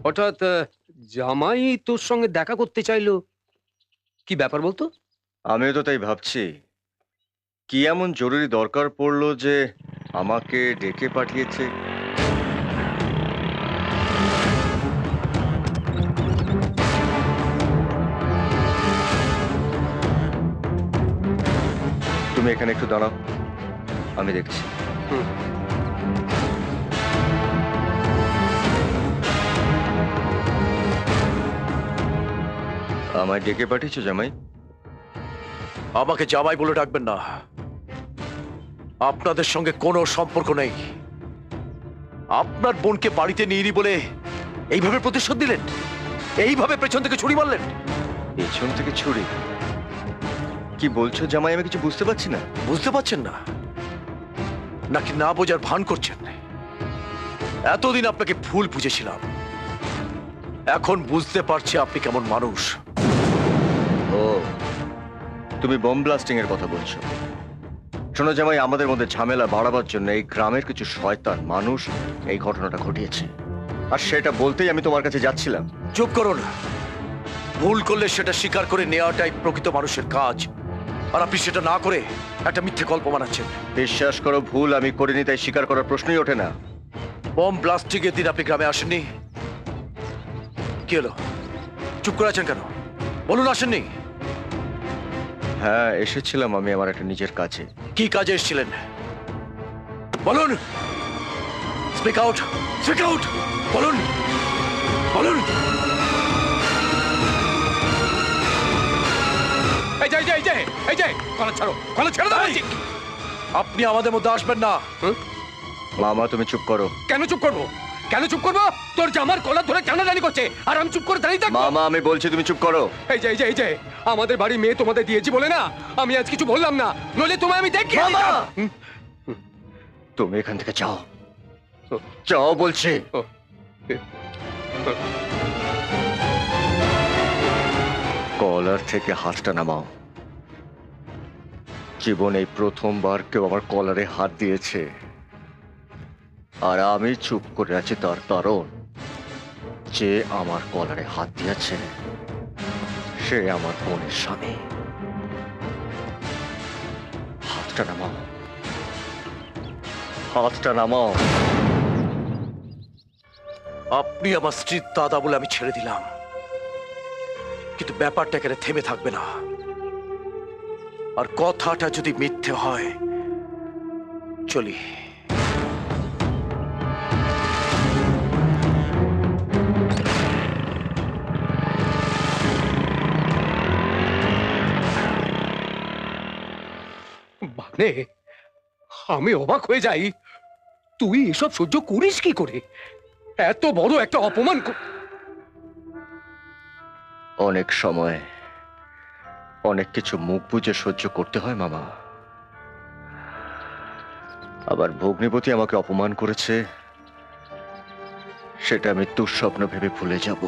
হঠাৎ জামাই তোর সঙ্গে দেখা করতে চাইলো, কি ব্যাপার বলতো? আমিও তো তাই ভাবছি। কি এমন জরুরি দরকার পড়লো যে আমাকে ডেকে পাঠিয়েছে? তুমি এখানে একটু দাঁড়াও, আমি দেখছি। হুম। আমায় ডেকে পাঠিয়েছো জামাই? আমাকে জামাই বলে ডাকবেন না। আপনাদের সঙ্গে কোনো সম্পর্ক নেই। আপনার বোনকে বাড়িতে নিয়ে নি বলে এইভাবে প্রতিশোধ দিলেন, এইভাবে পেছন থেকে ছুরি মারলেন। পেছন থেকে ছুরি? কি বলছো জামাই, আমি কিছু বুঝতে পারছি না। বুঝতে পারছেন না নাকি না বোঝার ভান করছেন? এতদিন আপনাকে ভুল বুঝেছিলাম, এখন বুঝতে পারছি আপনি কেমন মানুষ। ও, তুমি বোম ব্লাস্টিং এর কথা বলছো? শোনো জামাই, আমাদের মধ্যে ঝামেলা বাড়াবার জন্য এই গ্রামের কিছু শয়তান মানুষ এই ঘটনাটা ঘটিয়েছে, আর সেটা বলতেই আমি তোমার কাছে যাচ্ছিলাম। চুপ করুন। ভুল করলে সেটা স্বীকার করে নেওয়াটাই প্রকৃত মানুষের কাজ, আর আপনি সেটা না করে একটা মিথ্যে গল্প বানাচ্ছেন। বিশ্বাস করো, ভুল আমি করিনি, তাই স্বীকার করার প্রশ্নই ওঠে না। বম ব্লাস্টিং এর দিন আপনি গ্রামে আসেননি? কি হলো, চুপ করে আছেন কেন? বলুন আসেননি। হ্যাঁ, এসেছিলাম আমি আমার একটা নিজের কাছে। কি কাজে এসেছিলেন বলুন। স্পিক আউট, স্পিক আউট, বলুন, বলুন। এই যে এই যে এই যে এই যে কলা ছাড়ো, কলা ছেড়ে দাও বলছি। আপনি আমাদের মধ্যে আসবেন না। মামা তুমি চুপ করো। কেন চুপ করবো? কেন চুপ করবো? তোর জামার কলার ধরে টানাটানি করছে আর আমি চুপ করে দাঁড়িয়ে থাকবো? মামা আমি বলছি তুমি চুপ করো। এই যে এই যে এই যে আমাদের বাড়ি মেয়ে তোমাদের দিয়েছি বলে না আমি আজ কিছু বললাম না, নইলে তোমায় আমি দেখি। মামা! তুমি এখান থেকে যাও, যাও বলছি। কলার থেকে হাতটা নামাও। জীবনে এই প্রথমবার কেউ আমার কলারে হাত দিয়েছে, আর আমি চুপ করে আছি তার কারণ, যে আমার কলারে হাত দিয়েছে সে আমার বোনের স্বামী। হাতটা নামাও, হাতটা নামাও। আপনি আমার স্ত্রীর দাদা বলে আমি ছেড়ে দিলাম, কিন্তু ব্যাপারটা এখানে থেমে থাকবে না। আর কথাটা যদি মিথ্যে হয়, চলি। মানে আমি অবাক হয়ে যাই, তুই এসব সহ্য করিস কি করে? এত বড় একটা অপমান অনেক সময় অনেক কিছু মুখ বুজে সহ্য করতে হয় মামা। আবার ভগ্নিপতি আমাকে অপমান করেছে, সেটা আমি দুঃস্বপ্ন ভেবে ভুলে যাব।